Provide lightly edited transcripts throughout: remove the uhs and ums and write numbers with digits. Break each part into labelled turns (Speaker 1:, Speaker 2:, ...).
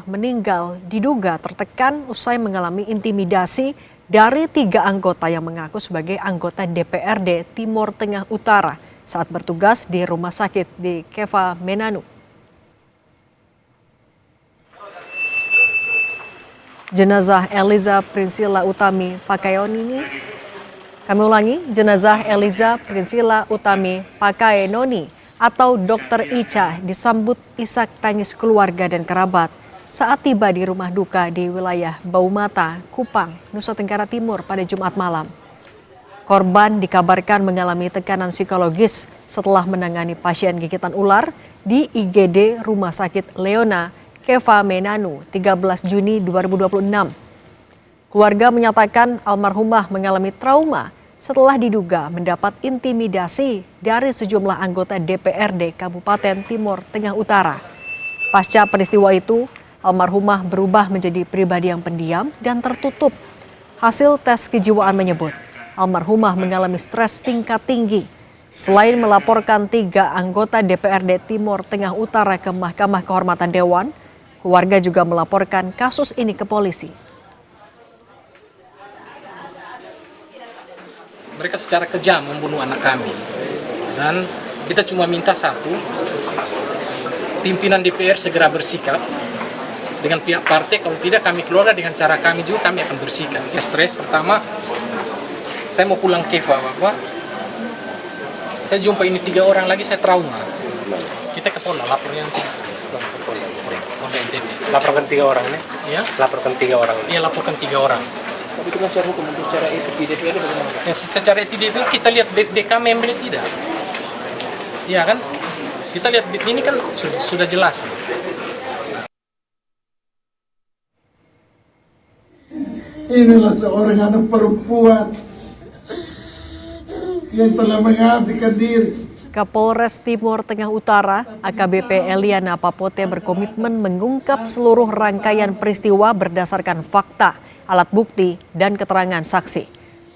Speaker 1: meninggal diduga tertekan usai mengalami intimidasi dari 3 anggota yang mengaku sebagai anggota DPRD Timur Tengah Utara saat bertugas di rumah sakit di Keva Menanu. Jenazah Eliza Priscilla Utami Pakaenoni, jenazah Eliza Priscilla Utami Pakaenoni atau Dr. Ica disambut isak tangis keluarga dan kerabat saat tiba di rumah duka di wilayah Baumata, Kupang, Nusa Tenggara Timur pada Jumat malam. Korban dikabarkan mengalami tekanan psikologis setelah menangani pasien gigitan ular di IGD Rumah Sakit Leona, Keva Menanu, 13 Juni 2026. Keluarga menyatakan almarhumah mengalami trauma setelah diduga mendapat intimidasi dari sejumlah anggota DPRD Kabupaten Timur Tengah Utara. Pasca peristiwa itu, almarhumah berubah menjadi pribadi yang pendiam dan tertutup. Hasil tes kejiwaan menyebut almarhumah mengalami stres tingkat tinggi. Selain melaporkan 3 anggota DPRD Timur Tengah Utara ke Mahkamah Kehormatan Dewan, keluarga juga melaporkan kasus ini ke polisi.
Speaker 2: Mereka secara kejam membunuh anak kami. Dan kita cuma minta satu, pimpinan DPR segera bersikap dengan pihak partai, kalau tidak kami keluarga dengan cara kami juga kami akan bersihkan. Stres pertama, saya mau pulang Keva, Bapak. Saya jumpa ini 3 orang lagi, saya trauma. Kita ke Polda, lapor yang Polda NTT.
Speaker 3: Laporkan 3 orang nih?
Speaker 2: Ya?
Speaker 3: Laporkan 3 orang.
Speaker 2: Iya, laporkan 3 orang.
Speaker 3: Tapi itu kan secara hukum, untuk secara etik di DPR bagaimana?
Speaker 2: Ya, secara etik DPR kita lihat BK member tidak. Iya kan? Kita lihat ini kan sudah jelas.
Speaker 4: Inilah seorang anak perempuan yang telah mengabdikan diri.
Speaker 1: Kapolres Timur Tengah Utara, AKBP Eliana Papote berkomitmen mengungkap seluruh rangkaian peristiwa berdasarkan fakta, alat bukti, dan keterangan saksi.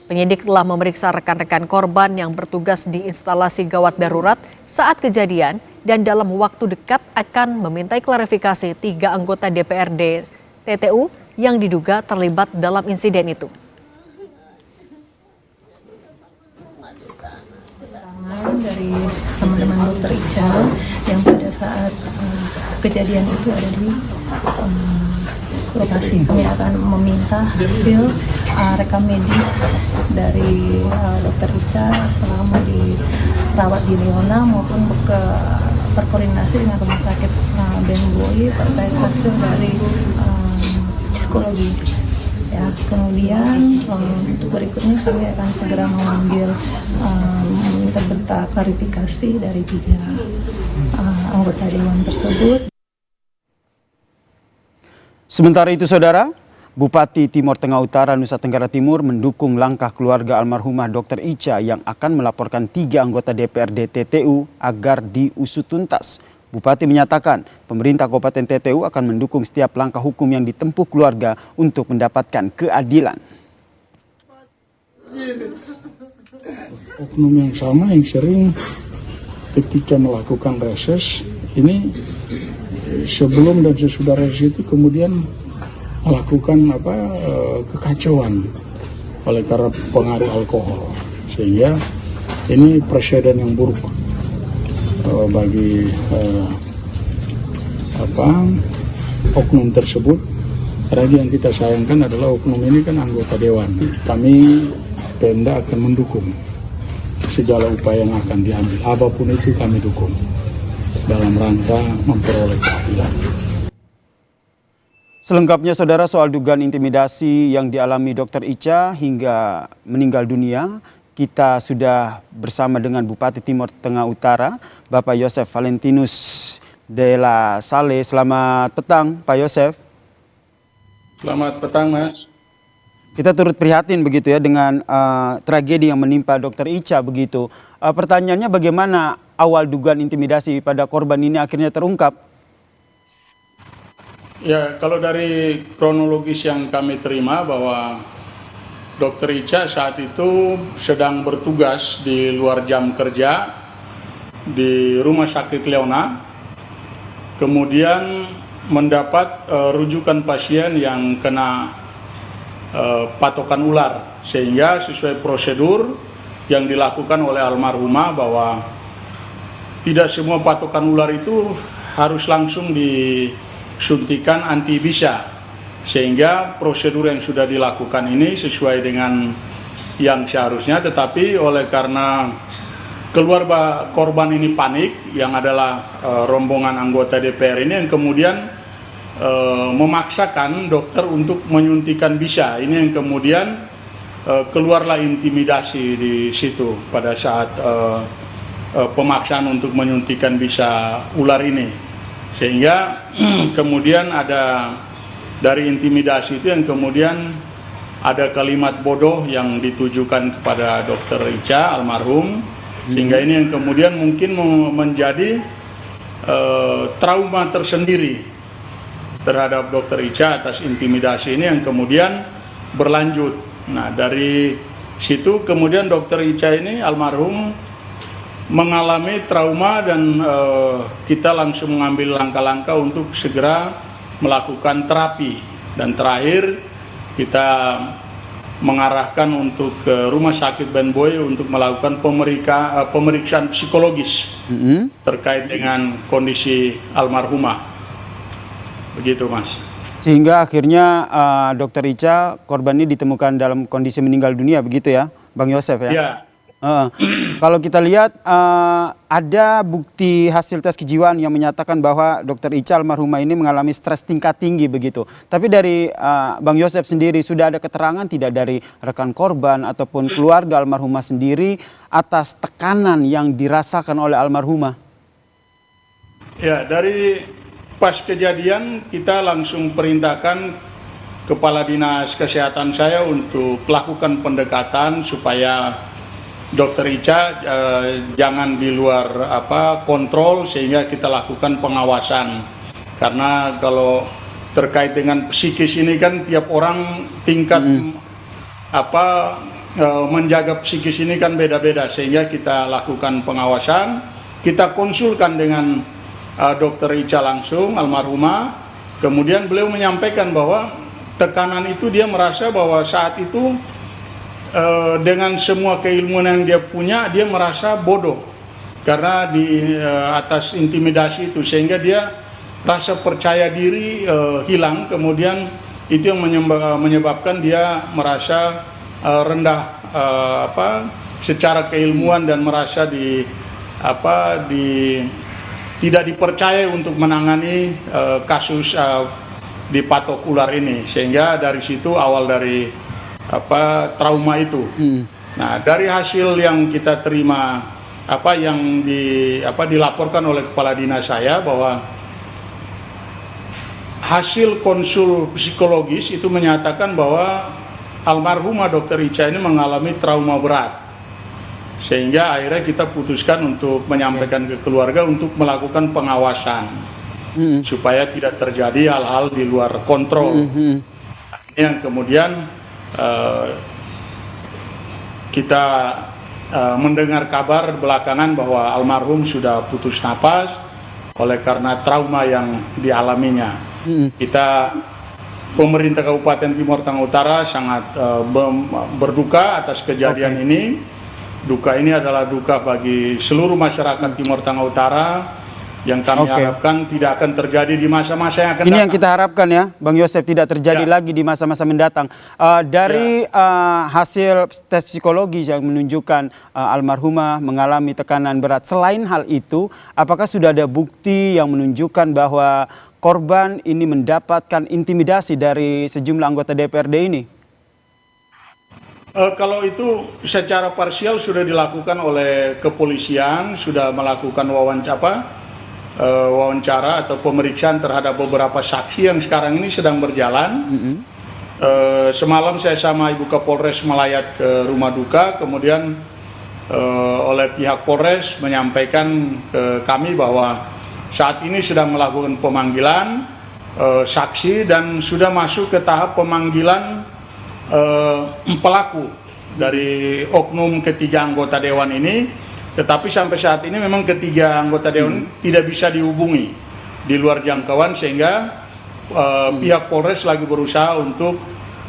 Speaker 1: Penyidik telah memeriksa rekan-rekan korban yang bertugas di instalasi gawat darurat saat kejadian dan dalam waktu dekat akan memintai klarifikasi 3 anggota DPRD TTU yang diduga terlibat dalam insiden itu.
Speaker 5: Dari teman-teman Dokter Ica yang pada saat kejadian itu ada di lokasi. Kami akan meminta hasil rekam medis dari Dokter Ica selama dirawat di Leona maupun berkoordinasi dengan Rumah Sakit Benboy terkait hasil dari psikologi. Ya, kemudian untuk berikutnya kami akan segera mengambil meminta berita klarifikasi dari 3 anggota dewan tersebut.
Speaker 6: Sementara itu, Saudara, Bupati Timur Tengah Utara Nusa Tenggara Timur mendukung langkah keluarga almarhumah Dr. Ica yang akan melaporkan 3 anggota DPRD TTU agar diusut tuntas. Bupati menyatakan pemerintah Kabupaten TTU akan mendukung setiap langkah hukum yang ditempuh keluarga untuk mendapatkan keadilan.
Speaker 4: Oknum yang sama yang sering ketika melakukan reses ini sebelum dan sesudah reses itu kemudian melakukan kekacauan oleh karena pengaruh alkohol, sehingga ini presiden yang buruk bagi oknum tersebut. Karena yang kita sayangkan adalah oknum ini kan anggota dewan. Kami Pemda akan mendukung segala upaya yang akan diambil, apapun itu kami dukung dalam rangka memperoleh keadilan.
Speaker 6: Selengkapnya, Saudara, soal dugaan intimidasi yang dialami Dr. Ica hingga meninggal dunia, kita sudah bersama dengan Bupati Timur Tengah Utara, Bapak Yosef Valentinus de la Salle. Selamat petang, Pak Yosef.
Speaker 4: Selamat petang, Mas.
Speaker 6: Kita turut prihatin begitu ya dengan tragedi yang menimpa Dr. Ica begitu. Pertanyaannya, bagaimana awal dugaan intimidasi pada korban ini akhirnya terungkap?
Speaker 4: Ya, kalau dari kronologis yang kami terima bahwa Dr. Ica saat itu sedang bertugas di luar jam kerja di Rumah Sakit Leona. Kemudian mendapat rujukan pasien yang kena patokan ular, sehingga sesuai prosedur yang dilakukan oleh almarhumah bahwa tidak semua patokan ular itu harus langsung disuntikan anti bisa, sehingga prosedur yang sudah dilakukan ini sesuai dengan yang seharusnya, tetapi oleh karena keluarga korban ini panik, yang adalah rombongan anggota DPR ini yang kemudian memaksakan dokter untuk menyuntikan bisa, ini yang kemudian keluarlah intimidasi di situ pada saat pemaksaan untuk menyuntikan bisa ular ini, sehingga kemudian ada dari intimidasi itu yang kemudian ada kalimat bodoh yang ditujukan kepada Dokter Icha almarhum, sehingga ini yang kemudian mungkin menjadi trauma tersendiri terhadap Dokter Icha atas intimidasi ini yang kemudian berlanjut. Nah, dari situ kemudian Dokter Icha ini almarhum mengalami trauma dan kita langsung mengambil langkah-langkah untuk segera melakukan terapi, dan terakhir kita mengarahkan untuk ke Rumah Sakit Ben Boy untuk melakukan pemeriksaan psikologis terkait dengan kondisi almarhumah. Begitu, Mas.
Speaker 6: Sehingga akhirnya Dokter Icha korban ini ditemukan dalam kondisi meninggal dunia, begitu ya, Bang Yosef ya?
Speaker 4: Ya.
Speaker 6: Kalau kita lihat ada bukti hasil tes kejiwaan yang menyatakan bahwa Dokter Icha almarhumah ini mengalami stres tingkat tinggi begitu. Tapi dari Bang Yosef sendiri sudah ada keterangan tidak dari rekan korban ataupun keluarga almarhumah sendiri atas tekanan yang dirasakan oleh almarhumah?
Speaker 4: Ya, dari pas kejadian kita langsung perintahkan Kepala Dinas Kesehatan saya untuk melakukan pendekatan supaya Dokter Icha jangan di luar kontrol, sehingga kita lakukan pengawasan. Karena kalau terkait dengan psikis ini kan tiap orang tingkat menjaga psikis ini kan beda-beda, sehingga kita lakukan pengawasan. Kita konsulkan dengan Dokter Icha langsung almarhumah, kemudian beliau menyampaikan bahwa tekanan itu dia merasa bahwa saat itu dengan semua keilmuan yang dia punya, dia merasa bodoh karena di atas intimidasi itu, sehingga dia rasa percaya diri hilang, kemudian itu yang menyebabkan dia merasa rendah secara keilmuan dan merasa tidak dipercaya untuk menangani kasus di patok ular ini, sehingga dari situ awal dari trauma itu. Nah, dari hasil yang kita terima yang dilaporkan oleh kepala dinas saya bahwa hasil konsul psikologis itu menyatakan bahwa almarhumah Dokter Icha ini mengalami trauma berat, sehingga akhirnya kita putuskan untuk menyampaikan ke keluarga untuk melakukan pengawasan supaya tidak terjadi hal-hal di luar kontrol. Ini yang kemudian kita mendengar kabar belakangan bahwa almarhum sudah putus napas oleh karena trauma yang dialaminya. Kita pemerintah Kabupaten Timur Tengah Utara sangat berduka atas kejadian ini. Duka ini adalah duka bagi seluruh masyarakat Timur Tengah Utara, yang kami harapkan tidak akan terjadi di masa-masa yang akan datang.
Speaker 6: Ini yang kita harapkan ya, Bang Yosef, tidak terjadi lagi di masa-masa mendatang. Dari hasil tes psikologi yang menunjukkan almarhumah mengalami tekanan berat, selain hal itu, apakah sudah ada bukti yang menunjukkan bahwa korban ini mendapatkan intimidasi dari sejumlah anggota DPRD ini?
Speaker 4: Kalau itu secara parsial sudah dilakukan oleh kepolisian, sudah melakukan wawancara atau pemeriksaan terhadap beberapa saksi yang sekarang ini sedang berjalan. Semalam saya sama Ibu Kapolres melayat ke rumah duka, kemudian oleh pihak Polres menyampaikan ke kami bahwa saat ini sedang melakukan pemanggilan saksi dan sudah masuk ke tahap pemanggilan pelaku dari oknum ketiga anggota dewan ini. Tetapi sampai saat ini memang ketiga anggota dewan tidak bisa dihubungi di luar jangkauan, sehingga pihak Polres lagi berusaha untuk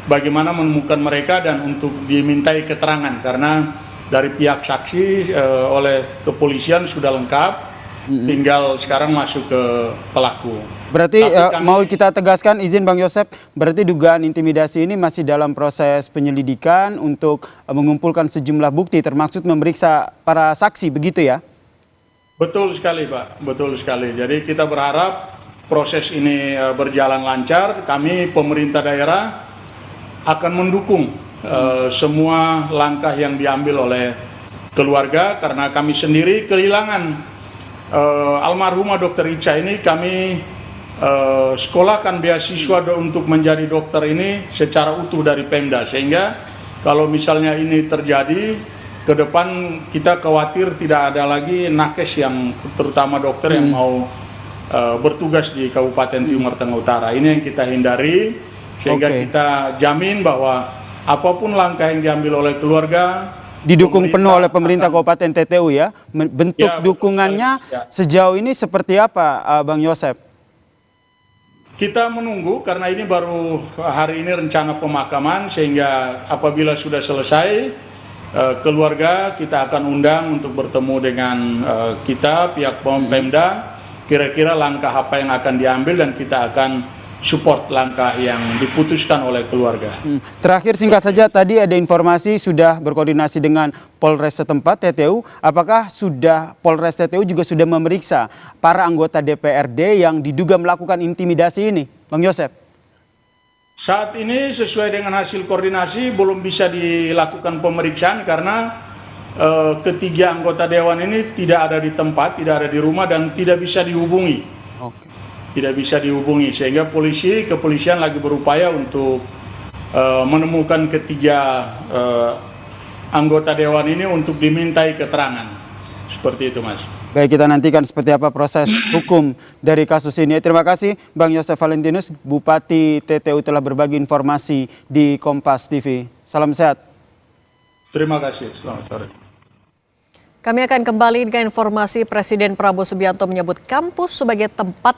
Speaker 4: bagaimana menemukan mereka dan untuk dimintai keterangan karena dari pihak saksi oleh kepolisian sudah lengkap, tinggal sekarang masuk ke pelaku.
Speaker 6: Berarti mau kita tegaskan, izin Bang Yosep, berarti dugaan intimidasi ini masih dalam proses penyelidikan untuk mengumpulkan sejumlah bukti termasuk memeriksa para saksi, begitu ya?
Speaker 4: Betul sekali Pak, betul sekali. Jadi kita berharap proses ini berjalan lancar. Kami pemerintah daerah akan mendukung semua langkah yang diambil oleh keluarga karena kami sendiri kehilangan almarhumah Dr. Icha ini. Kami sekolahkan beasiswa untuk menjadi dokter ini secara utuh dari Pemda, sehingga kalau misalnya ini terjadi ke depan kita khawatir tidak ada lagi nakes yang terutama dokter yang mau bertugas di Kabupaten Timur Tengah Utara. Ini yang kita hindari sehingga kita jamin bahwa apapun langkah yang diambil oleh keluarga
Speaker 6: didukung penuh oleh pemerintah Kabupaten TTU ya. Bentuk dukungannya sejauh ini seperti apa, Bang Yosep?
Speaker 4: Kita menunggu karena ini baru hari ini rencana pemakaman, sehingga apabila sudah selesai keluarga kita akan undang untuk bertemu dengan kita pihak Pemda, kira-kira langkah apa yang akan diambil dan kita akan support langkah yang diputuskan oleh keluarga.
Speaker 6: Terakhir singkat saja, tadi ada informasi sudah berkoordinasi dengan Polres setempat TTU. Apakah sudah Polres TTU juga sudah memeriksa para anggota DPRD yang diduga melakukan intimidasi ini, Bang Yosep?
Speaker 4: Saat ini sesuai dengan hasil koordinasi belum bisa dilakukan pemeriksaan karena ketiga anggota dewan ini tidak ada di tempat, tidak ada di rumah dan tidak bisa dihubungi. Tidak bisa dihubungi sehingga kepolisian lagi berupaya untuk menemukan ketiga anggota dewan ini untuk dimintai keterangan. Seperti itu Mas.
Speaker 6: Baik, kita nantikan seperti apa proses hukum dari kasus ini. Terima kasih Bang Yosef Valentinus, Bupati TTU telah berbagi informasi di Kompas TV. Salam sehat.
Speaker 4: Terima kasih, selamat sore.
Speaker 1: Kami akan kembali dengan informasi Presiden Prabowo Subianto menyebut kampus sebagai tempat